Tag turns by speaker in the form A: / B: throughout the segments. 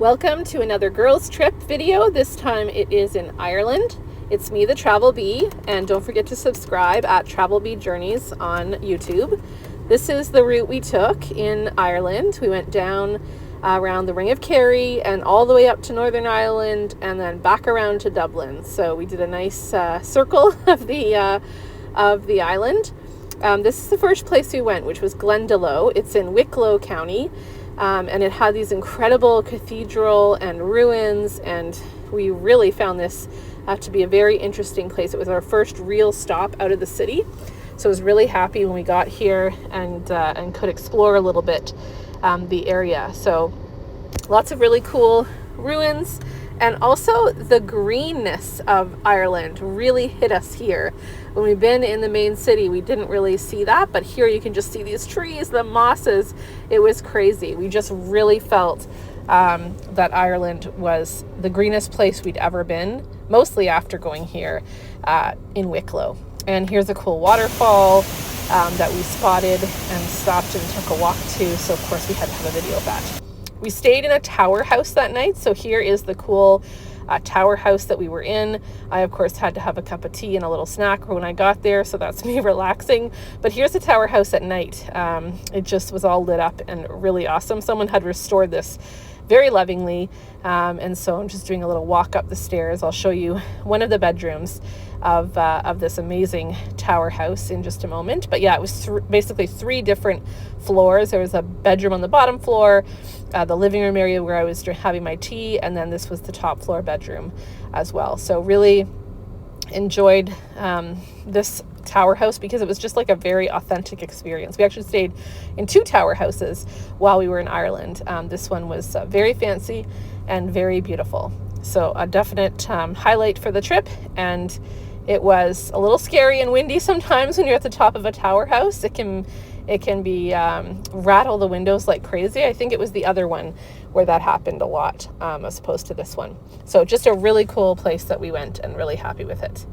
A: Welcome to another girls trip video. This time it is in Ireland. It's me, the Travel Bee, and don't forget to subscribe at Travel Bee Journeys on YouTube. This is the route we took in Ireland. We went down around the Ring of Kerry and all the way up to Northern Ireland and then back around to Dublin. So we did a nice circle of the island. This is the first place we went, which was Glendalough. It's in Wicklow County. And it had these incredible cathedral and ruins, and we really found this to be a very interesting place. It was our first real stop out of the city, so I was really happy when we got here and could explore a little bit the area. So lots of really cool ruins, and also the greenness of Ireland really hit us here. When we've been in the main city, we didn't really see that, but here you can just see these trees, the mosses. It was crazy. We just really felt that Ireland was the greenest place we'd ever been, mostly after going here in Wicklow. And here's a cool waterfall that we spotted and stopped and took a walk to, so of course we had to have a video of that. We stayed in a tower house that night, so here is the cool tower house that we were in. I of course had to have a cup of tea and a little snack when I got there, so that's me relaxing. But here's the tower house at night. It just was all lit up and really awesome. Someone had restored this very lovingly, and so I'm just doing a little walk up the stairs. I'll show you one of the bedrooms of this amazing tower house in just a moment. But yeah, it was basically three different floors. There was a bedroom on the bottom floor, the living room area where I was having my tea, and then this was the top floor bedroom as well. So really enjoyed this tower house because it was just like a very authentic experience. We actually stayed in two tower houses while we were in Ireland. This one was very fancy and very beautiful. So a definite highlight for the trip, and it was a little scary and windy sometimes when you're at the top of a tower house. It can be rattle the windows like crazy. I think it was the other one where that happened a lot as opposed to this one. So just a really cool place that we went, and really happy with it.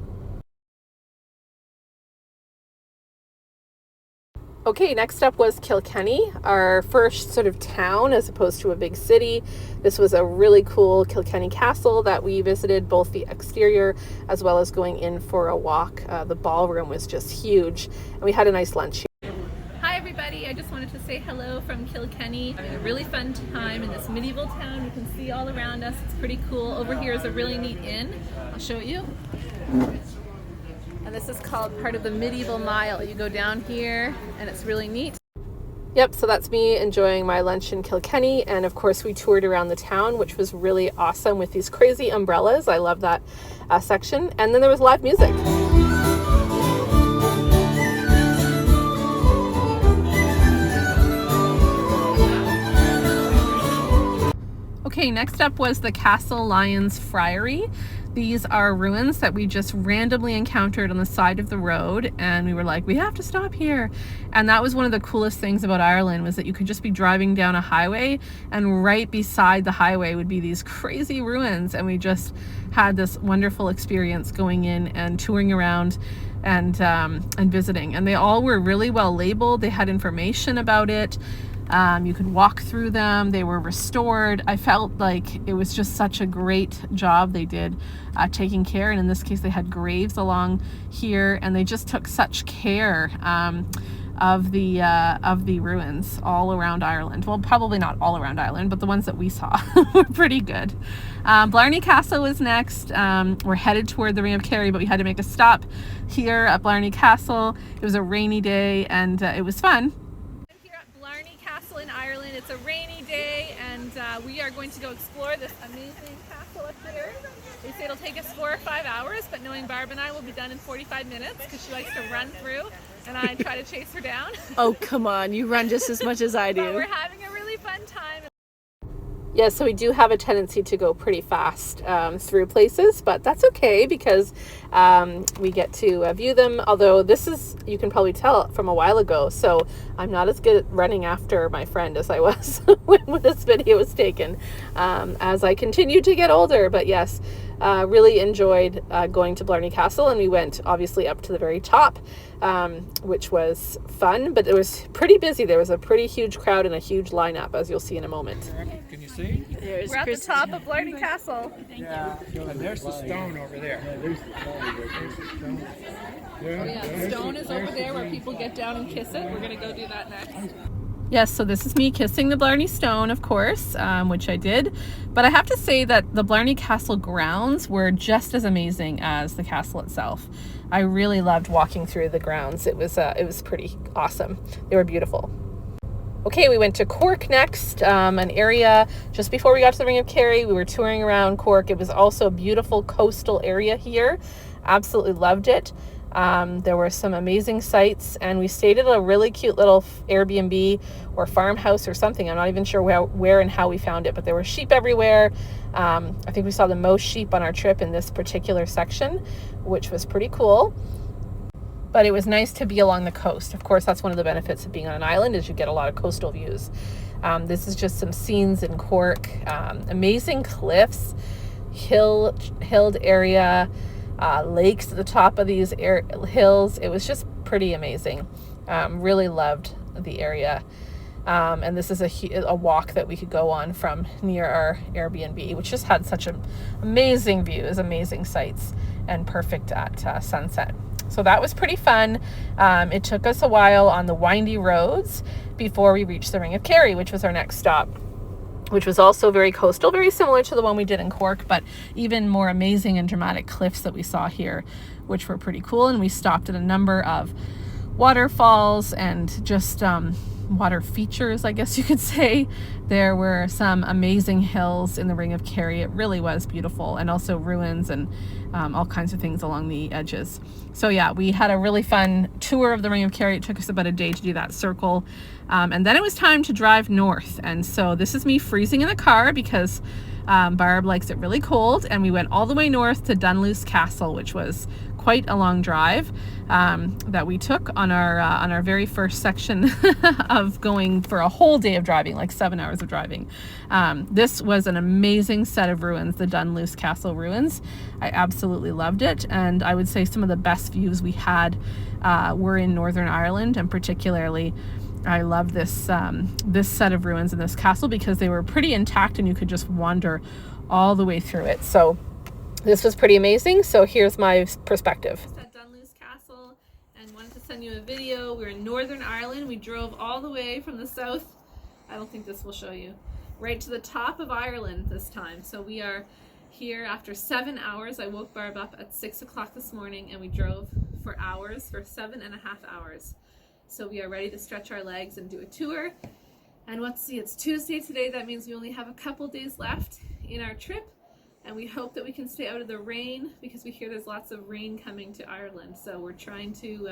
A: Okay, next up was Kilkenny, our first sort of town as opposed to a big city. This was a really cool Kilkenny castle that we visited, both the exterior as well as going in for a walk. The ballroom was just huge, and we had a nice lunch here.
B: Hi everybody, I just wanted to say hello from Kilkenny. Having a really fun time in this medieval town. You can see all around us, it's pretty cool. Over here is a really neat inn. I'll show you. And this is called part of the medieval mile. You go down here and it's really neat.
A: Yep, so that's me enjoying my lunch in Kilkenny, and of course we toured around the town, which was really awesome with these crazy umbrellas. I love that section. And then there was live music. Okay, next up was the Castle Lions Friary. These are ruins that we just randomly encountered on the side of the road, and we were like, we have to stop here. And that was one of the coolest things about Ireland, was that you could just be driving down a highway, and right beside the highway would be these crazy ruins, and we just had this wonderful experience going in and touring around and visiting. And they all were really well labeled. They had information about it. You could walk through them. They were restored. I felt like it was just such a great job they did taking care, and in this case they had graves along here, and they just took such care of the ruins all around Ireland. Well, probably not all around Ireland, but the ones that we saw were pretty good. Blarney Castle was next. We're headed toward the Ring of Kerry, but we had to make a stop here at Blarney Castle. It was a rainy day, and it was fun.
B: In Ireland, it's a rainy day, and we are going to go explore this amazing castle up here. They say it'll take us 4 or 5 hours, but knowing Barb and I will be done in 45 minutes because she likes to run through, and I try to chase her down.
C: Oh, come on, you run just as much as I do.
B: But we're having a really fun time.
A: Yeah, so we do have a tendency to go pretty fast through places, but that's okay because we get to view them. Although this is, you can probably tell from a while ago, so I'm not as good at running after my friend as I was when this video was taken as I continue to get older. But yes, Really enjoyed going to Blarney Castle, and we went obviously up to the very top, which was fun, but it was pretty busy. There was a pretty huge crowd and a huge lineup, as you'll see in a moment.
D: Can you see?
C: There's
B: We're at the top of Blarney Castle.
D: And there's the stone over there.
B: The stone is over there where people get down and kiss it. We're going to go do that next.
A: Yes, so this is me kissing the Blarney Stone, of course, which I did. But I have to say that the Blarney Castle grounds were just as amazing as the castle itself. I really loved walking through the grounds. It was pretty awesome. They were beautiful. Okay, we went to Cork next, an area just before we got to the Ring of Kerry. We were touring around Cork. It was also a beautiful coastal area here. Absolutely loved it. There were some amazing sights, and we stayed at a really cute little Airbnb or farmhouse or something. I'm not even sure where and how we found it, but there were sheep everywhere. I think we saw the most sheep on our trip in this particular section, which was pretty cool. But it was nice to be along the coast. Of course, that's one of the benefits of being on an island, is you get a lot of coastal views. This is just some scenes in Cork. Amazing cliffs, hilled area, lakes at the top of these hills. It was just pretty amazing. Really loved the area. And this is a walk that we could go on from near our Airbnb, which just had such amazing views, amazing sights, and perfect at sunset. So that was pretty fun. It took us a while on the windy roads before we reached the Ring of Kerry, which was our next stop, which was also very coastal, very similar to the one we did in Cork, but even more amazing and dramatic cliffs that we saw here, which were pretty cool. And we stopped at a number of waterfalls and just water features, I guess you could say. There were some amazing hills in the Ring of Kerry. It really was beautiful, and also ruins and all kinds of things along the edges. So yeah, we had a really fun tour of the Ring of Kerry. It took us about a day to do that circle. And then it was time to drive north. And so this is me freezing in the car because Barb likes it really cold. And we went all the way north to Dunluce Castle, which was quite a long drive that we took on our very first section of going for a whole day of driving, like 7 hours of driving. This was an amazing set of ruins, the Dunluce Castle ruins. I absolutely loved it, and I would say some of the best views we had were in Northern Ireland, and particularly I love this this set of ruins in this castle because they were pretty intact and you could just wander all the way through it. So this was pretty amazing. So here's my perspective.
B: At Dunluce Castle, and wanted to send you a video. We're in Northern Ireland. We drove all the way from the south. I don't think this will show you. Right to the top of Ireland this time. So we are here after 7 hours. I woke Barb up at 6 o'clock this morning and we drove for hours, for 7.5 hours. So we are ready to stretch our legs and do a tour. And let's see, it's Tuesday today. That means we only have a couple days left in our trip. And we hope that we can stay out of the rain because we hear there's lots of rain coming to Ireland. So we're trying to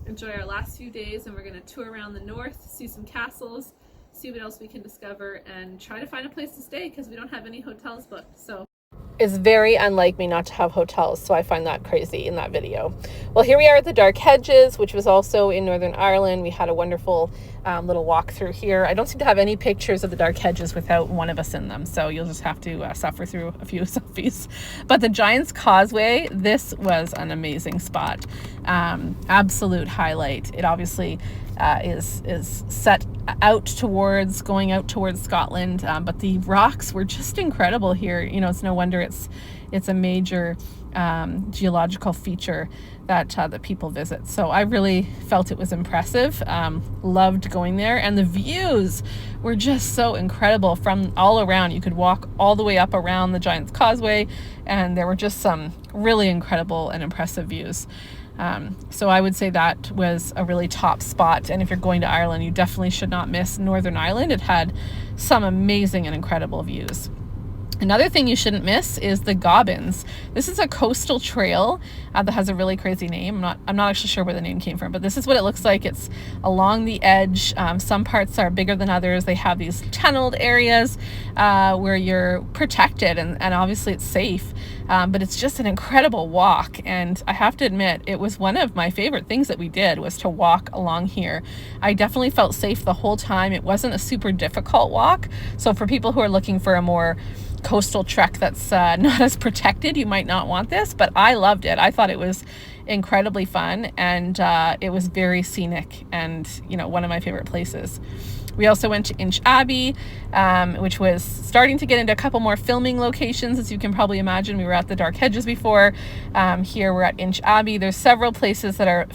B: enjoy our last few days, and we're going to tour around the north, see some castles, see what else we can discover, and try to find a place to stay because we don't have any hotels booked. So
A: It's very unlike me not to have hotels, so I find that crazy in that video. Well, here we are at the Dark Hedges, which was also in Northern Ireland. We had a wonderful little walk through here. I don't seem to have any pictures of the Dark Hedges without one of us in them, so you'll just have to suffer through a few selfies. But the Giant's Causeway, this was an amazing spot. Absolute highlight. It obviously is set going out towards Scotland, but the rocks were just incredible here. You know, it's no wonder it's a major geological feature that people visit. So I really felt it was impressive. Loved going there, and the views were just so incredible from all around. You could walk all the way up around the Giant's Causeway, and there were just some really incredible and impressive views. So I would say that was a really top spot. And if you're going to Ireland, you definitely should not miss Northern Ireland. It had some amazing and incredible views. Another thing you shouldn't miss is the Gobbins. This is a coastal trail that has a really crazy name. I'm not actually sure where the name came from, but this is what it looks like. It's along the edge. Some parts are bigger than others. They have these tunneled areas where you're protected, and obviously it's safe. But it's just an incredible walk, and I have to admit, it was one of my favorite things that we did, was to walk along here. I definitely felt safe the whole time. It wasn't a super difficult walk, so for people who are looking for a more coastal trek that's not as protected, you might not want this, but I loved it. I thought it was incredibly fun, and it was very scenic, and one of my favorite places. We also went to Inch Abbey, which was starting to get into a couple more filming locations. As you can probably imagine, we were at the Dark Hedges before. Here we're at Inch Abbey. There's several places that are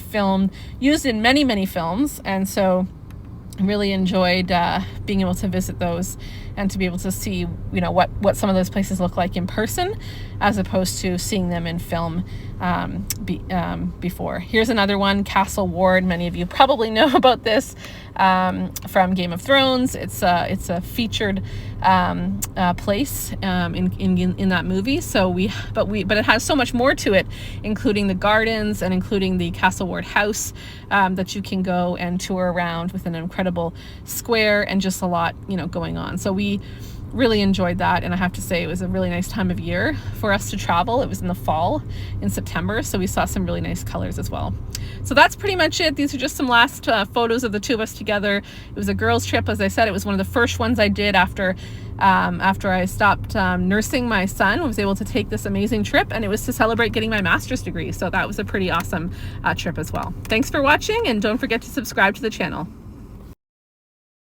A: used in many, many films, and so I really enjoyed being able to visit those and to be able to see, what some of those places look like in person, as opposed to seeing them in film before. Here's another one, Castle Ward. Many of you probably know about this from Game of Thrones. It's a featured place in that movie. But it has so much more to it, including the gardens and including the Castle Ward house that you can go and tour around, with an incredible square and just a lot going on. So we really enjoyed that, and I have to say it was a really nice time of year for us to travel. It was in the fall, in September, so we saw some really nice colors as well. So that's pretty much it. These are just some last photos of the two of us together. It was a girls' trip. As I said, it was one of the first ones I did after I stopped nursing my son. I was able to take this amazing trip, and it was to celebrate getting my master's degree. So that was a pretty awesome trip as well. Thanks for watching, and don't forget to subscribe to the channel.